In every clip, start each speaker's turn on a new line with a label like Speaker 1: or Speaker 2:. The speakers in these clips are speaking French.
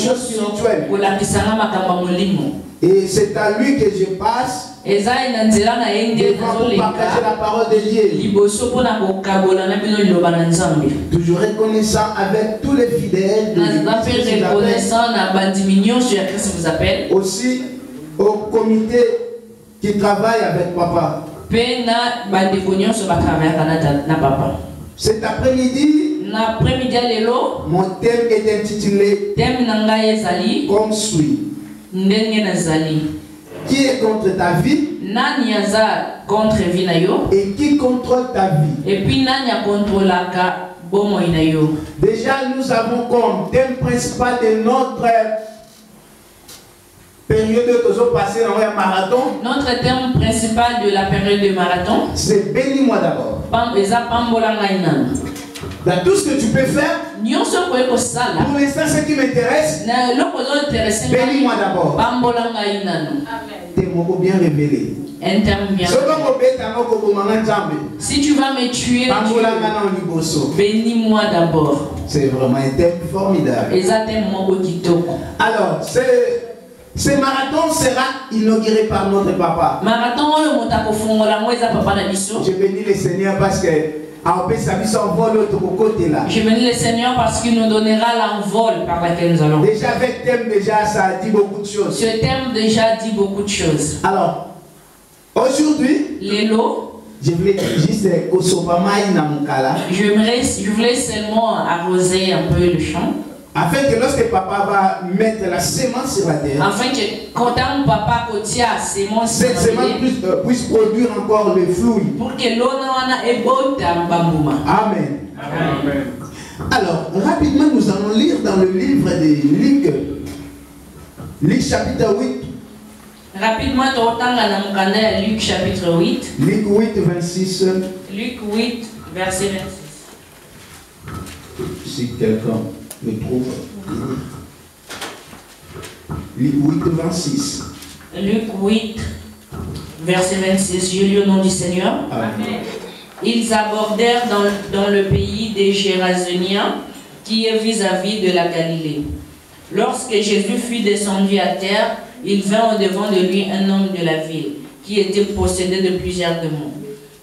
Speaker 1: choses spirituelles. Et c'est à lui que je passe devant pour partager la parole de Dieu. Toujours reconnaissant avec tous les fidèles de l'Église. Aussi au comité qui travaille avec papa. Cet après-midi, mon thème est intitulé comme suit. Qui est contre ta vie et qui contrôle ta vie. Déjà, nous avons comme thème principal de notre période que nous passée dans un marathon.
Speaker 2: Notre thème principal de la période de marathon,
Speaker 1: c'est bénis-moi d'abord. Dans tout ce que tu peux faire, pour l'instant, ce qui m'intéresse, bénis-moi d'abord. Tes mots bien révélés.
Speaker 2: Si tu vas me tuer, bénis-moi d'abord.
Speaker 1: C'est vraiment un thème formidable. Alors, ce marathon sera inauguré par notre papa. Je bénis le Seigneur parce que
Speaker 2: je bénis le Seigneur parce qu'il nous donnera l'envol par laquelle nous allons.
Speaker 1: Déjà avec thème, ça dit beaucoup de choses.
Speaker 2: Ce thème déjà dit beaucoup de choses.
Speaker 1: Alors, aujourd'hui, je voulais juste
Speaker 2: je voulais seulement arroser un peu le champ.
Speaker 1: Afin que lorsque papa va mettre la sémence sur la terre,
Speaker 2: afin que quand papa
Speaker 1: cette sémence puisse produire encore le fruit.
Speaker 2: Pour que l'eau est bonne.
Speaker 1: Amen. Amen. Alors, rapidement, nous allons lire dans le livre de Luc. Luc chapitre 8.
Speaker 2: Rapidement, Luc chapitre 8.
Speaker 1: Luc 8, 26.
Speaker 2: Luc 8, verset 26.
Speaker 1: Si quelqu'un me trouve. Luc 8, 26.
Speaker 2: Luc 8, verset 26. Je lis au nom du Seigneur.
Speaker 1: Amen.
Speaker 2: Ils abordèrent dans le pays des Géraséniens, qui est vis-à-vis de la Galilée. Lorsque Jésus fut descendu à terre, il vint au-devant de lui un homme de la ville, qui était possédé de plusieurs démons.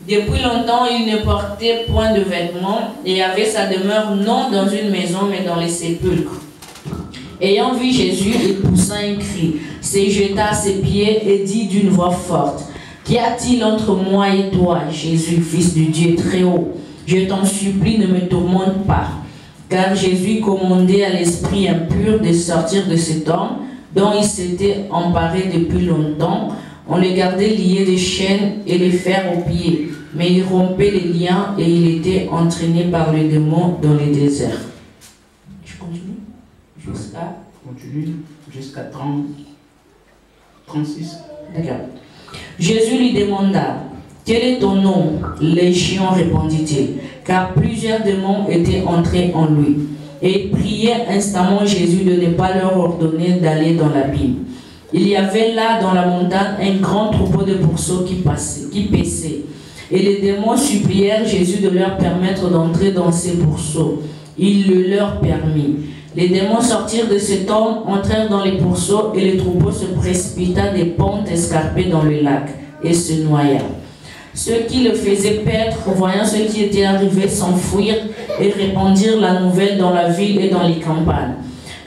Speaker 2: Depuis longtemps, il ne portait point de vêtements et avait sa demeure non dans une maison, mais dans les sépulcres. Ayant vu Jésus, il poussa un cri, se jeta à ses pieds et dit d'une voix forte, « Qu'y a-t-il entre moi et toi, Jésus, fils du Dieu très haut? Je t'en supplie, ne me tourmente pas. » Car Jésus commandait à l'esprit impur de sortir de cet homme, dont il s'était emparé depuis longtemps. On le gardait lié de chaînes et les fers aux pieds, mais il rompait les liens et il était entraîné par le démon dans le désert. Je continue
Speaker 1: jusqu'à 36.
Speaker 2: D'accord. Jésus lui demanda, « Quel est ton nom? » Légion, répondit-il, car plusieurs démons étaient entrés en lui. Et il priait instamment Jésus de ne pas leur ordonner d'aller dans l'abîme. Il y avait là dans la montagne un grand troupeau de pourceaux qui paissaient. Et les démons supplièrent Jésus de leur permettre d'entrer dans ces pourceaux. Il le leur permit. Les démons sortirent de cet homme, entrèrent dans les pourceaux et le troupeau se précipita des pentes escarpées dans le lac et se noya. Ceux qui le faisaient paître, voyant ce qui était arrivé, s'enfuirent et répandirent la nouvelle dans la ville et dans les campagnes.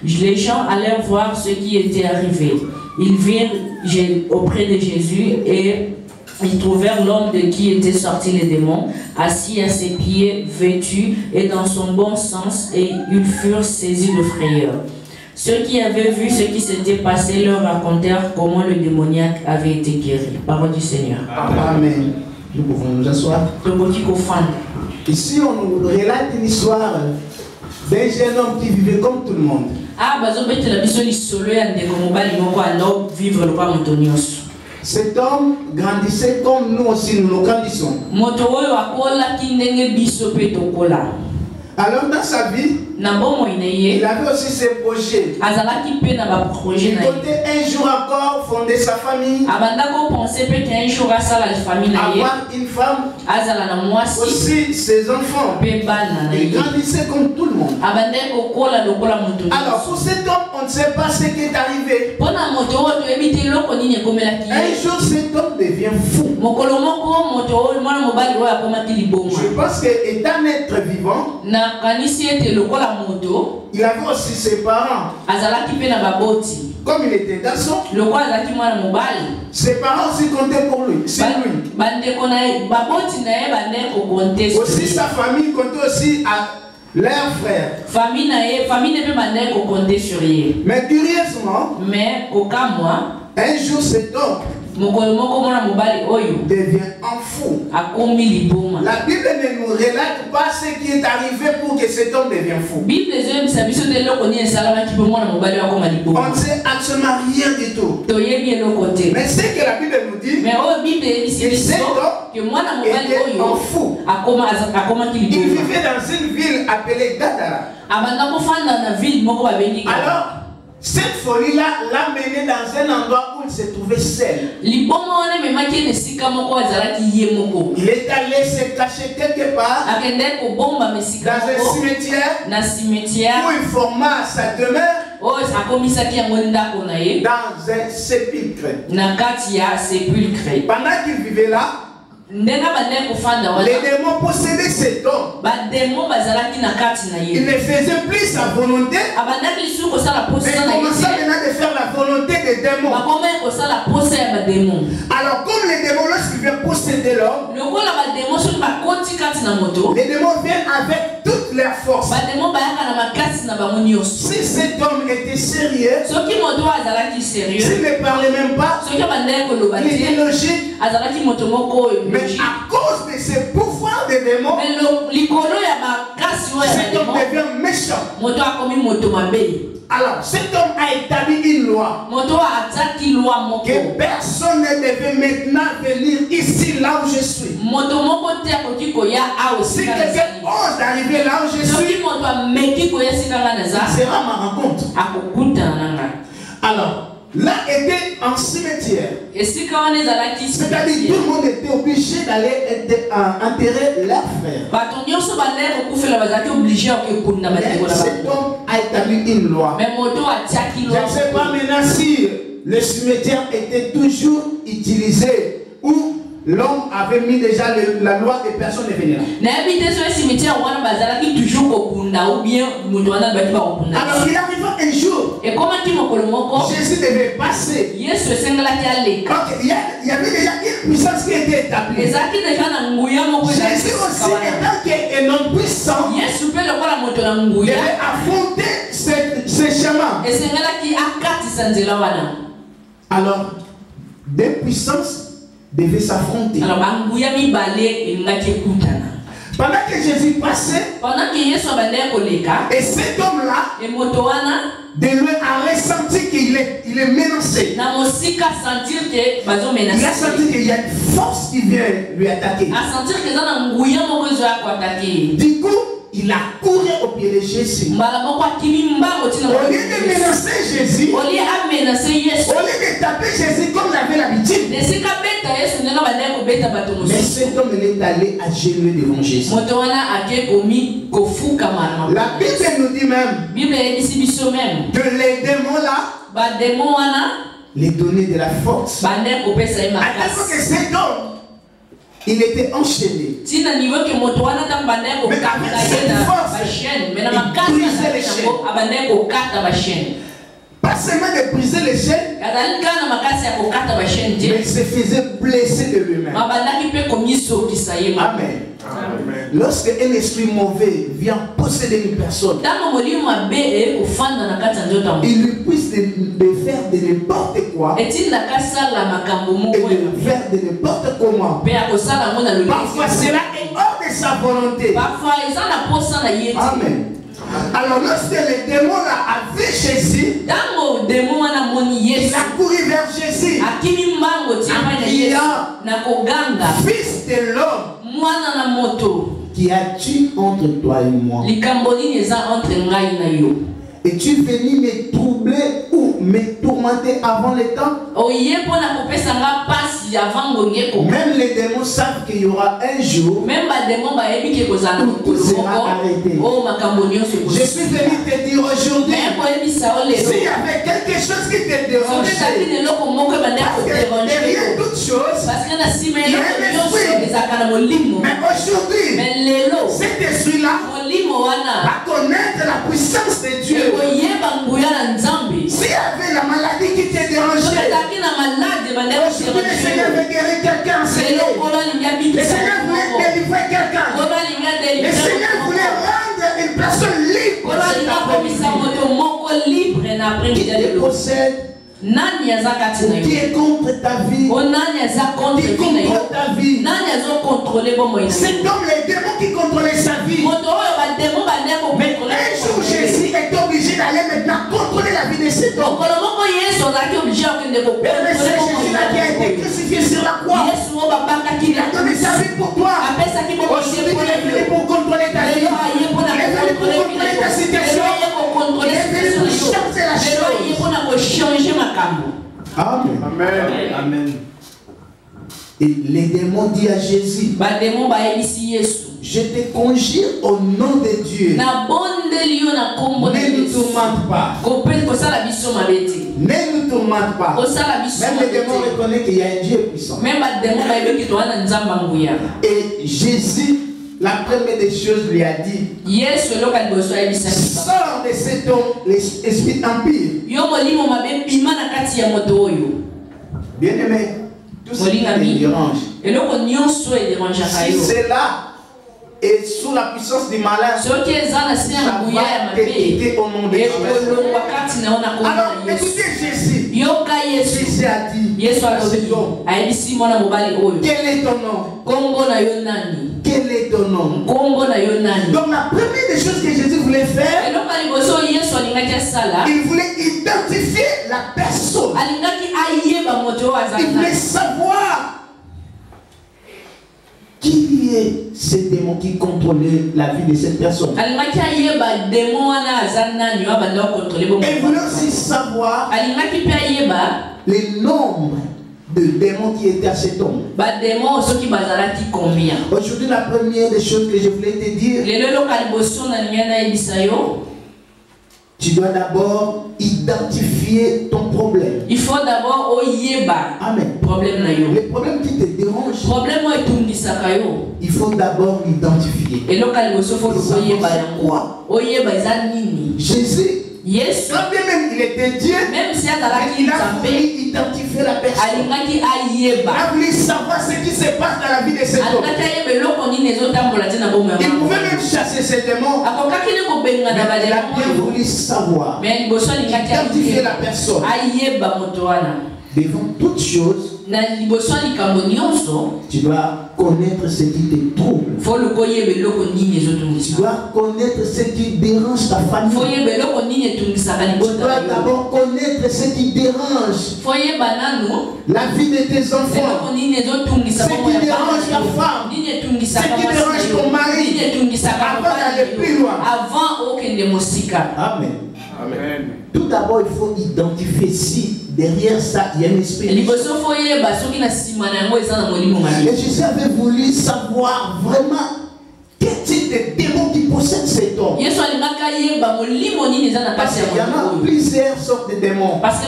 Speaker 2: Les gens allèrent voir ce qui était arrivé. Ils virent auprès de Jésus et ils trouvèrent l'homme de qui étaient sortis les démons, assis à ses pieds, vêtu et dans son bon sens, et ils furent saisis de frayeur. Ceux qui avaient vu ce qui s'était passé leur racontèrent comment le démoniaque avait été guéri. Parole du Seigneur.
Speaker 1: Amen. Nous pouvons nous asseoir. Ici, on nous relate une histoire d'un jeune homme qui vivait comme tout le monde. Cet homme grandissait comme nous aussi nous le grandissons. Alors dans sa vie, il avait aussi ses projets. Il comptait un jour encore fonder sa famille, avoir une femme, aussi ses enfants. Il grandissait comme tout le monde. Alors pour cet homme, on ne sait pas ce qui est arrivé. Un jour, cet homme devient fou. Je pense qu'étant un être vivant, il avait aussi ses parents. Comme il était garçon, ses parents aussi comptaient pour lui. C'est lui. Aussi sa famille comptait aussi à leurs frères. Mais curieusement, un jour cet homme devient un fou. La Bible ne nous relate pas ce qui est arrivé pour que cet homme devienne fou. On ne sait absolument rien du tout. Mais ce que la Bible nous dit, c'est que cet homme était un fou. Il vivait dans une ville appelée Gadara. Alors, cette folie-là l'a mené dans un endroit où il se trouvait seul. Il est allé se cacher quelque part dans un cimetière où il forma sa demeure dans un sépulcre. Pendant qu'il vivait là, les démons possédaient cet homme. Il ne faisait plus sa volonté, mais il commençait maintenant de faire la volonté des démons. Alors comme les démons, lorsqu'ils viennent posséder l'homme, les démons viennent avec toute leur force. Si cet homme était sérieux, s'il ne parlait même pas, il était logique. Mais à cause de ce pouvoir des démons, cet homme devient méchant. Alors, cet homme a établi une loi que personne ne devait maintenant venir ici, là où je suis. Si quelqu'un ose d'arriver là où je suis, sera ma rencontre. Alors, là était un cimetière. C'est-à-dire tout le monde était obligé d'aller enterrer leur frère. Cet homme a établi une loi. Je ne sais pas maintenant si le cimetière était toujours utilisé ou l'homme avait mis déjà la loi et personne ne venait là. Alors il arriva un jour, Jésus devait passer. Donc, il y avait déjà une puissance qui était établie. Jésus aussi, étant qu'un homme puissant, devait affronter ce chemin. Alors, des puissances devait s'affronter. Pendant que Jésus passait, et cet homme-là, de lui a ressenti qu'il est menacé. Il a senti qu'il y a une force qui vient lui attaquer. Du coup, il a couru au pied de Jésus. Au lieu de menacer Jésus, au lieu de taper Jésus comme il avait l'habitude, mais cet homme est allé à genoux devant Jésus. La Bible nous dit même que les démons là, les donner de la force. À tel point que cet homme, il était enchaîné. Mais avec cette force, il brisait les chaînes. Pas seulement de briser les chaînes, mais il se faisait blesser de lui-même. Amen. Lorsque un esprit mauvais vient posséder une personne, il lui pousse de faire de n'importe quoi et de faire de n'importe comment. Parfois cela est hors de sa volonté. Amen. Alors lorsque les démons a vu Jésus, il a couru vers Jésus en criant, Fils de l'homme, qui as-tu entre toi et moi? Es-tu venu me troubler ou me tourmenter avant le temps. Même les démons savent qu'il y aura un jour où tout sera arrêté. Je suis venu te dire aujourd'hui, s'il y avait quelque chose qui te dérangeait, parce que derrière toute chose, il y a un esprit. Mais aujourd'hui, cet esprit-là va connaître la puissance de Dieu. S'il y avait la maladie qui te dérangeait, aujourd'hui le Seigneur veut guérir quelqu'un. Le Seigneur voulait délivrer quelqu'un. Le Seigneur voulait rendre une personne libre. Qui te possède, qui est contre ta vie, qui contrôle ta vie. C'est comme les démons qui contrôlaient sa vie. Mais un jour Jésus est obligé d'aller maintenant contrôler la vie de cet homme. Et c'est Jésus-là qui a été crucifié sur la croix. Il a donné sa vie pour toi. Aujourd'hui il est venu pour contrôler ta vie. Il est venu pour contrôler ta situation. Il est venu pour changer la chose. Amen.
Speaker 3: Amen. Amen.
Speaker 1: Et les démons disent à Jésus, je te conjure au nom de Dieu, ne nous tourmente pas. Ne nous tourmente pas. Même les démons reconnaissent qu'il y a un Dieu puissant. Et Jésus, la première des choses, lui a dit, sors de cet homme l'esprit impur. Bien aimé, tout ce qui te dérange, si c'est là et sous la puissance du malin, ça va te quitter au nom de Jésus. Alors écoutez Jésus. Jésus a dit, quel est ton nom? Quel est ton nom? Donc la première des choses que Jésus voulait faire, il voulait identifier la personne. Il voulait savoir qui est ce démon qui contrôlait la vie de cette personne. Et il voulait aussi savoir le nombre de démons qui étaient à cet homme. Aujourd'hui, la première des choses que je voulais te dire, tu dois d'abord identifier ton problème.
Speaker 2: Il faut d'abord
Speaker 1: Amen.
Speaker 2: Problème.
Speaker 1: Les problèmes qui te dérangent, il faut d'abord identifier.
Speaker 2: Et
Speaker 1: Jésus, quand bien même il était Dieu, il a voulu identifier la personne. Il a voulu savoir ce qui se passe dans la vie de cet homme. Il pouvait même chasser ces démons, mais il a bien voulu savoir, identifier la personne. Devant toute chose, tu dois connaître ce qui te trouble. Tu dois connaître ce qui dérange ta famille. Tu dois d'abord connaître ce qui dérange la vie de tes enfants, ce qui dérange ta femme, ce qui dérange ton mari, avant d'aller plus loin. Amen.
Speaker 3: Amen.
Speaker 1: Tout d'abord, il faut identifier si derrière ça, il y a un esprit. Et Jésus avait voulu savoir vraiment quel type de démon qui possède cet homme. Parce qu'il y en a plusieurs sortes de démons. Parce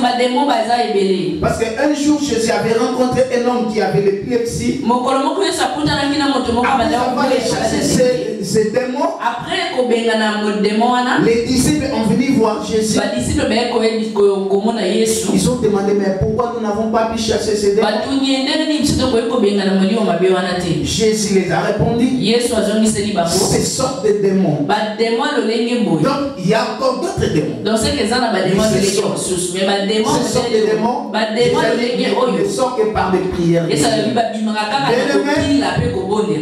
Speaker 1: qu'un jour, Jésus avait rencontré un homme qui avait l'épilepsie. Après avoir chassé ces démons, les disciples ont venu voir Jésus. Ils ont demandé, mais pourquoi nous n'avons pas pu chasser ces démons? Jésus les a répondu, ces sortes de démons. Donc il y a encore d'autres démons. Ce sortes de démons ne sortent que par des prières.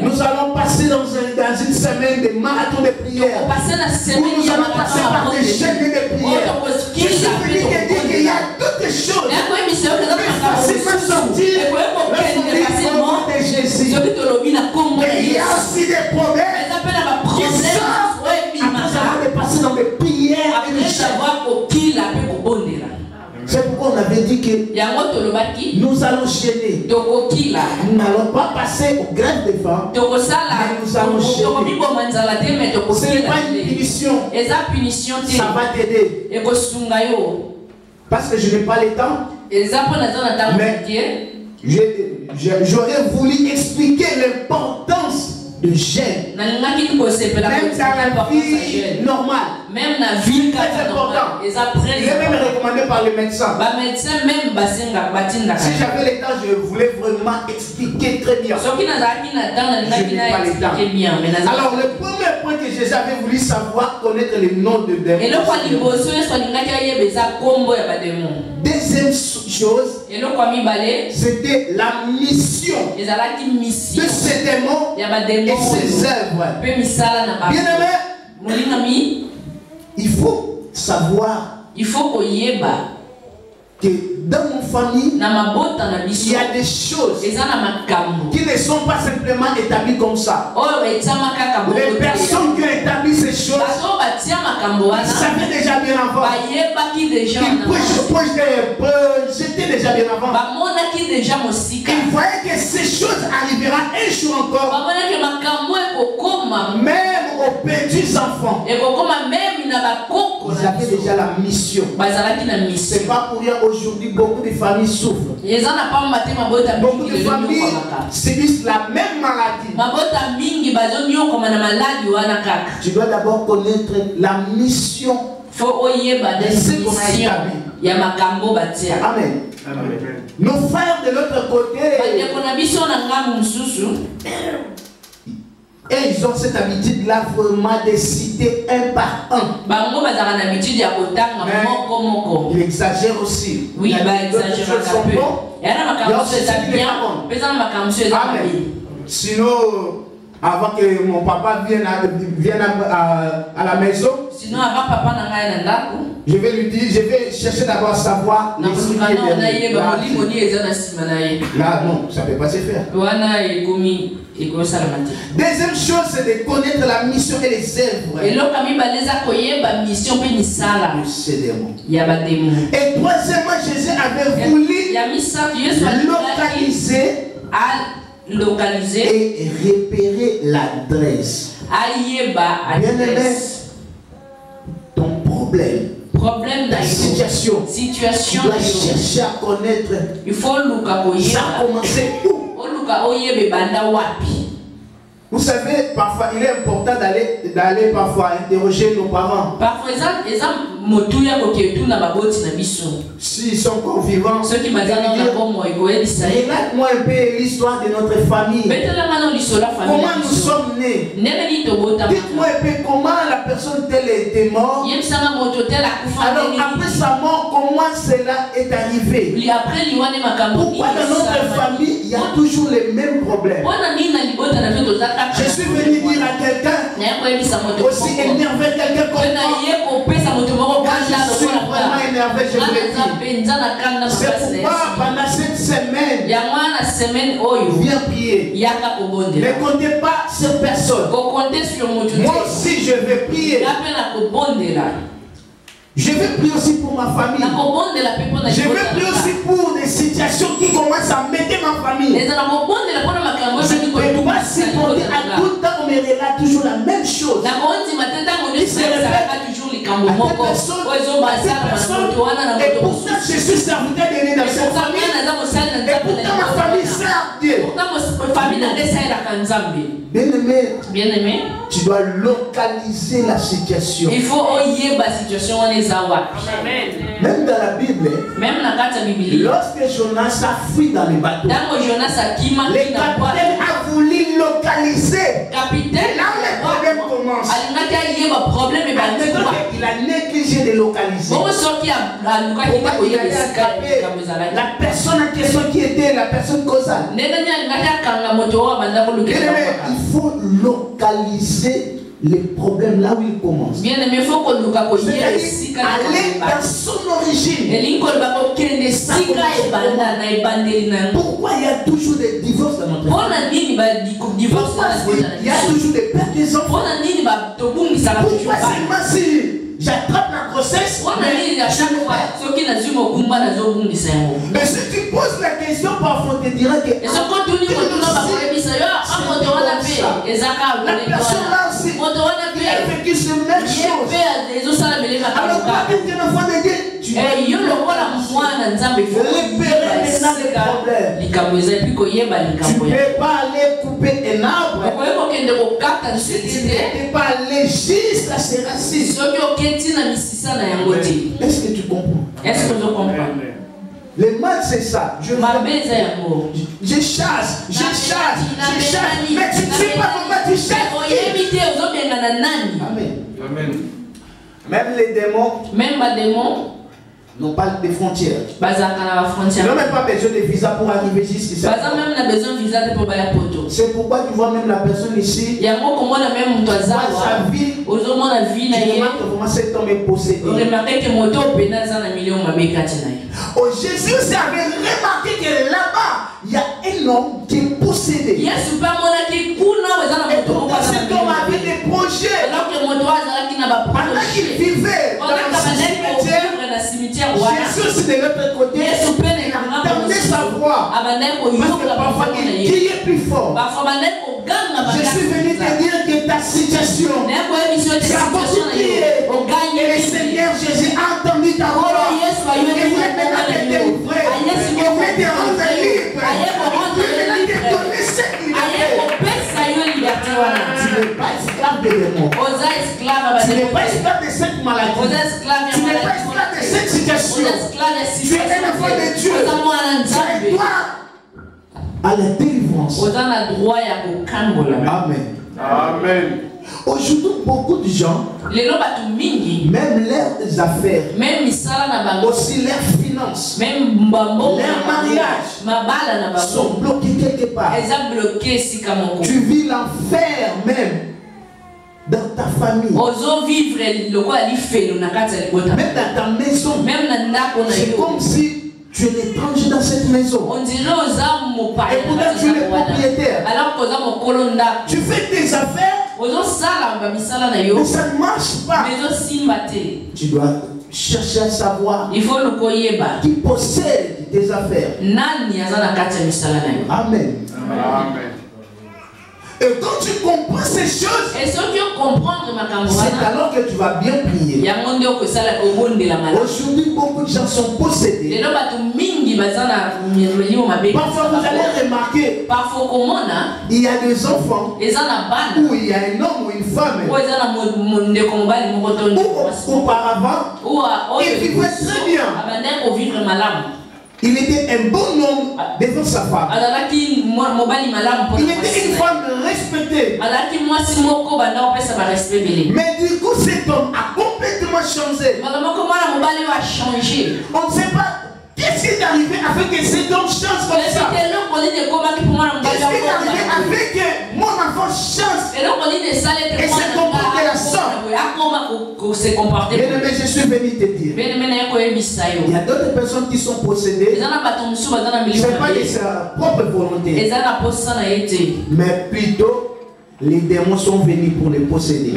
Speaker 1: Nous allons passer dans une semaine de marathon de prières, où nous allons passer par des chaînes de prières. Je suis venu te dire qu'il y a d'autres choses plus facilement sortir lorsqu'on dit de Jésus. Mais il y a aussi des problèmes qui sortent après avoir passé dans des prières et des chaînes. C'est pourquoi on avait dit que nous allons gêner. Nous n'allons pas passer aux grèves des femmes, mais nous allons gêner. Ce n'est pas une punition. Ça va t'aider. Parce que je n'ai pas le temps. Mais j'aurais voulu expliquer l'importance de gêne. Même dans la vie normale.
Speaker 2: Même la vie
Speaker 1: très important. Il est même recommandé par les médecins. Si j'avais le temps, je voulais vraiment expliquer très bien. Je n'ai pas le temps. Alors le premier point que j'avais voulu savoir, connaître le nom de démons. Deuxième chose, c'était la mission de ces démons et ses œuvres. Bien aimé, il faut savoir que dans mon famille, il y a des choses qui ne sont pas simplement établies comme ça. Les personnes qui ont établi ces choses, ils savaient déjà bien avant. J'étais déjà bien avant. Ils voyaient que ces choses arriveront un jour encore. Même aux petits enfants, ils avaient déjà la mission. C'est pas pour rien aujourd'hui beaucoup de familles souffrent. Beaucoup de familles subissent la même maladie. Tu dois d'abord connaître la mission de ce qu'on a établi. Amen. Nos frères de l'autre côté, et ils ont cette habitude-là vraiment de citer un par un. Ils exagèrent aussi.
Speaker 2: Oui, ils exagèrent un peu.
Speaker 1: Amen. Sinon, avant que mon papa vienne à la maison, je vais lui dire, je vais chercher d'abord à savoir les là, non, ça ne peut pas se faire. Deuxième chose, c'est de connaître la mission et les œuvres de ces démons. Et troisièmement, Jésus avait voulu localiser et repérer l'adresse. Bien aimé, ton problème, ta situation, tu dois chercher à connaître. Ça a commencé où? Vous savez, parfois il est important d'aller parfois interroger nos parents. S'ils sont encore vivants, relate-moi un peu l'histoire de notre famille. Comment nous sommes nés? Dites-moi un peu comment la personne telle était morte. Alors après sa mort, comment cela est arrivé? Pourquoi dans notre famille il y a toujours les mêmes problèmes? Je suis venu dire à quelqu'un, aussi énervé quelqu'un comme moi. Quand je suis vraiment énervé, je vous le dis. C'est pourquoi pendant cette semaine, viens prier. Ne comptez pas sur personne. Moi aussi je vais prier. Je vais prier aussi pour ma famille. Je vais prier aussi pour des situations qui commencent à mettre ma famille. Je ne peux pas supporter à tout temps on me relate toujours la même chose. Il se répète à des personnes. Et pourtant je suis serviteur de Dieu dans cette famille. Et pourtant ma famille sert Dieu. Bien-aimé, tu dois localiser la situation.
Speaker 2: Il faut oyer la situation.
Speaker 1: Même dans la Bible, lorsque Jonas a fui dans le bateau, le capitaine a voulu localiser. Là où le problème commence. Il a négligé de localiser. Il a attrapé la personne en question qui était la personne causale. Il faut localiser les problèmes là où ils commencent. C'est-à-dire aller dans son origine. Pourquoi il y a toujours des divorces dans notre famille? Pourquoi il y a toujours des pertes des enfants? Pourquoi seulement si j'attrape la grossesse. Mais si tu poses la question, parfois on te dira que la personne là aussi, il a vécu ce même chose. Alors toi, tu es un enfant de Dieu. Tu peux repérer maintenant les problèmes. Tu ne peux pas aller couper un arbre. Tu ne peux pas aller jusqu'à ses racines. Est-ce que tu comprends?
Speaker 2: Est-ce que je comprends?
Speaker 1: Le mal, c'est ça. Je chasse. Mais tu ne sais pas comment tu chasses. Amen. Même les démons. n'ont pas de frontières. Ils n'ont même pas besoin de visa pour arriver jusqu'ici. C'est pourquoi tu vois même la personne ici. Sa vie. Tu remarques comment cet homme est possédé. Oh, Jésus avait remarqué que là-bas, il y a un homme qui est possédé. Et pourtant cet homme avait des projets. Pendant qu'il vivait dans le cimetière, Jésus de l'autre côté, il a entendu sa voix. Parce que parfois il criait plus fort. Je suis venu te dire que ta situation, c'est à cause de crier. Et le Seigneur Jésus a entendu ta voix. Il voulait maintenant te délivrer. Il voulait te rendre libre. Il voulait te donner cette liberté. Tu n'es pas esclave de démons. Tu n'es pas esclave de cette maladie. Tu n'es pas esclave de cette situation. Tu es un enfant de Dieu. Tu as droit à la délivrance. Amen. Amen. Aujourd'hui, beaucoup de gens, même leurs affaires, aussi leurs finances, leurs mariages sont bloqués quelque part. Tu vis l'enfer même dans ta famille. Même dans ta maison. C'est comme si tu es l'étranger dans cette maison. Et pourtant tu es le propriétaire. Tu fais tes affaires. Mais ça ne marche pas. Tu dois chercher à savoir qui possède tes affaires. Amen. Amen. Et quand tu comprends ces choses, c'est alors que tu vas bien prier. Aujourd'hui, beaucoup de gens sont possédés. Parfois, vous allez remarquer, il y a des enfants où il y a un homme ou une femme où auparavant, il vivait très bien. Il était un bon homme devant sa femme. Il était une femme respectée. Mais du coup, cet homme a complètement changé. On ne sait pas qu'est-ce qui est arrivé avec que cet homme change comme ça. Qu'est-ce qui est arrivé avec que mon enfant change et se comporte de la sorte. Bien aimé, je suis venu te dire. Il y a d'autres personnes qui sont possédées. Ce n'est pas de sa propre volonté. Mais plutôt, les démons sont venus pour les posséder.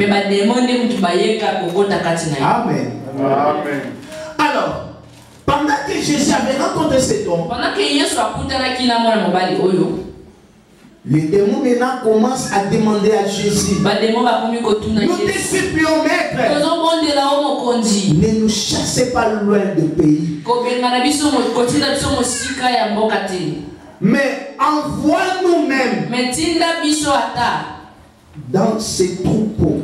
Speaker 1: Amen. Amen. Alors, pendant que Jésus avait rencontré cet homme, les démons maintenant commencent à demander à Jésus. Nous te supplions, maître, ne nous chassez pas loin du pays. Mais envoie-nous même dans ces troupeaux.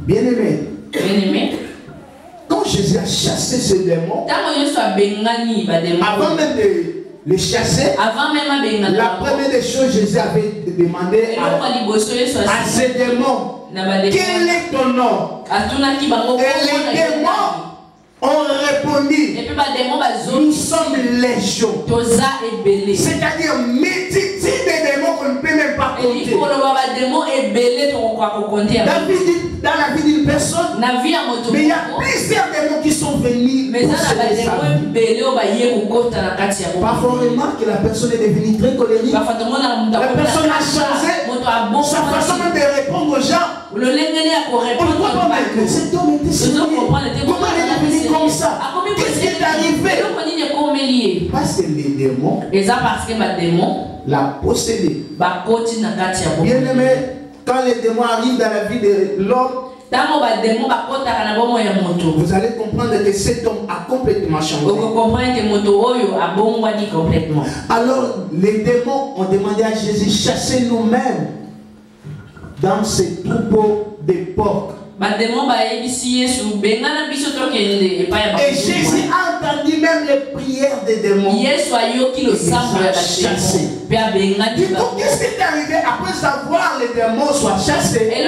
Speaker 1: Bien aimé. Quand Jésus a chassé ce démon, avant même de les chasser, la première des choses, Jésus avait demandé à ces démons, quel est ton nom? Et les démons ont répondu, nous sommes légion. C'est-à-dire multitude de démons qu'on ne peut même pas compter. Dans la vie d'une personne, mais il y a plusieurs démons qui sont venus. Parfois on remarque que la personne est devenue très colérique. La personne a changé sa façon de répondre répondre aux gens. On ne comprend pas que cet homme était sérieux. Comment il est devenu comme ça? Qu'est-ce qui est arrivé? Parce que les démons l'a possédé. Bien aimé, quand les démons arrivent dans la vie de l'homme, vous allez comprendre que cet homme a complètement changé. Alors les démons ont demandé à Jésus, chassez nous-mêmes dans ces troupeaux de porcs. Et Jésus a entendu même les prières des démons. Il a chassé. Donc qu'est-ce qui est arrivé après avoir les démons soient chassés? Les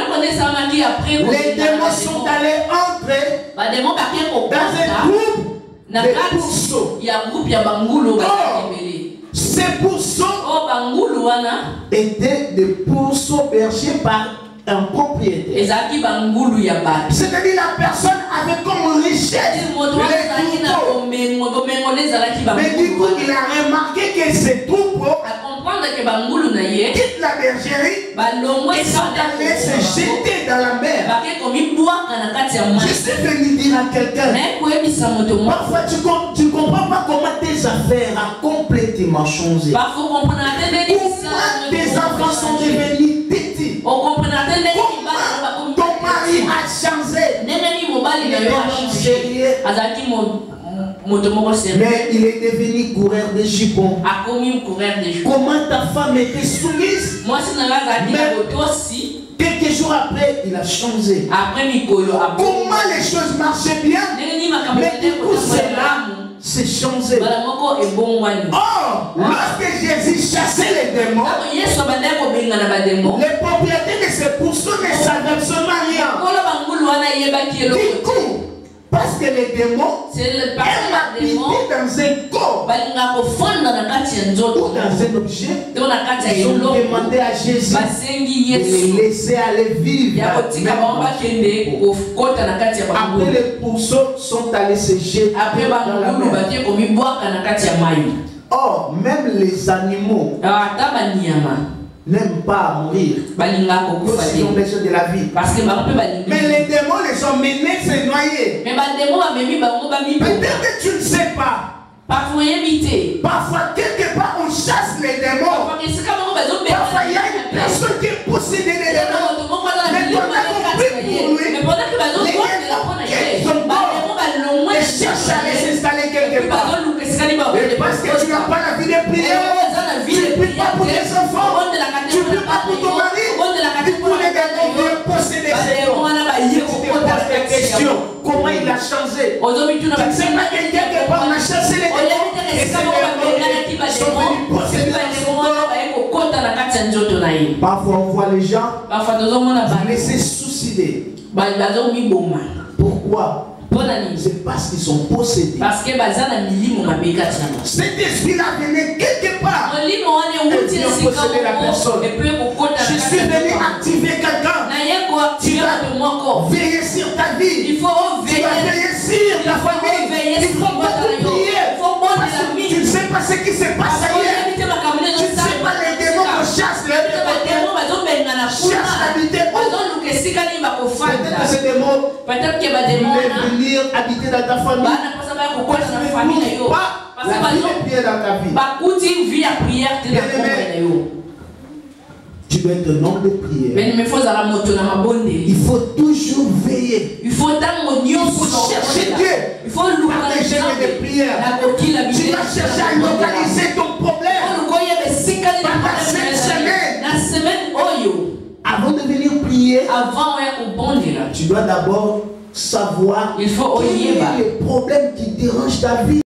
Speaker 1: démons sont allés entrer dans un groupe de pourceaux. Ces pourceaux étaient des pourceaux bergers par un propriétaire. C'est-à-dire la personne avait comme richesse les troupeaux. Mais du coup, il a remarqué que ces troupeaux quittent la bergerie et sont allés se jeter dans la mer. Je suis venu dire à quelqu'un, parfois tu ne comprends pas comment tes affaires ont complètement changé. Pourquoi tes enfants sont devenus petits? Comment ton mari a changé? Mais il est devenu coureur de jupons. Comment ta femme était soumise? Mais quelques jours après, il a changé. Comment les choses marchaient bien? Mais du coup, c'est changé. Or, lorsque Jésus chassait les démons, les propriétaires de ces pourceaux ne savaient absolument rien. Du coup, parce que les démons aiment habiter dans un corps ou dans un objet, ils ont demandé à Jésus de les laisser aller vivre. Après, les pourceaux sont allés se jeter dans la mer. Or, même les animaux n'aiment pas mourir. Ils ont besoin de la vie. Mais les démons les ont menés se noyer. Peut-être que tu ne sais pas. Parfois, quelque part, on chasse les démons. Parfois, il y a une personne qui est possédée des démons. Mais toi, tu as compris pour lui. Les démons qui sont morts et cherchent à les installer quelque part. Et parce que tu n'as pas la vie de prière, tu ne pries pas pour tes enfants, tu ne pries pas pour ton mari, tu pour les démons viennent posséder ces démons. Je te pose la question, comment il a changé? Tu ne sais pas que quelque part on a chassé les démons et ces démons sont venus posséder son corps. Parfois on voit les gens laisser suicider. Pourquoi? C'est parce qu'ils sont possédés. Cet esprit-là venait quelque part et puis on possédait la personne. Je suis venu activer quelqu'un. Tu dois veiller sur ta vie. Tu dois veiller sur ta famille. Il faut beaucoup prier. Tu ne sais pas ce qui se passe ailleurs. Tu ne sais pas les démons qu'on chasse. Chasse habiter peut-être que ces démons voulaient venir habiter dans ta famille. Pas la vie de prière dans ta vie. Tu dois être un homme de prière. Il faut toujours veiller. Il faut chercher Dieu. Par les jeûnes de prière. Tu dois chercher à localiser ton problème. Pendant cette semaine, avant de venir prier, tu dois d'abord savoir quel est le problème qui dérange ta vie.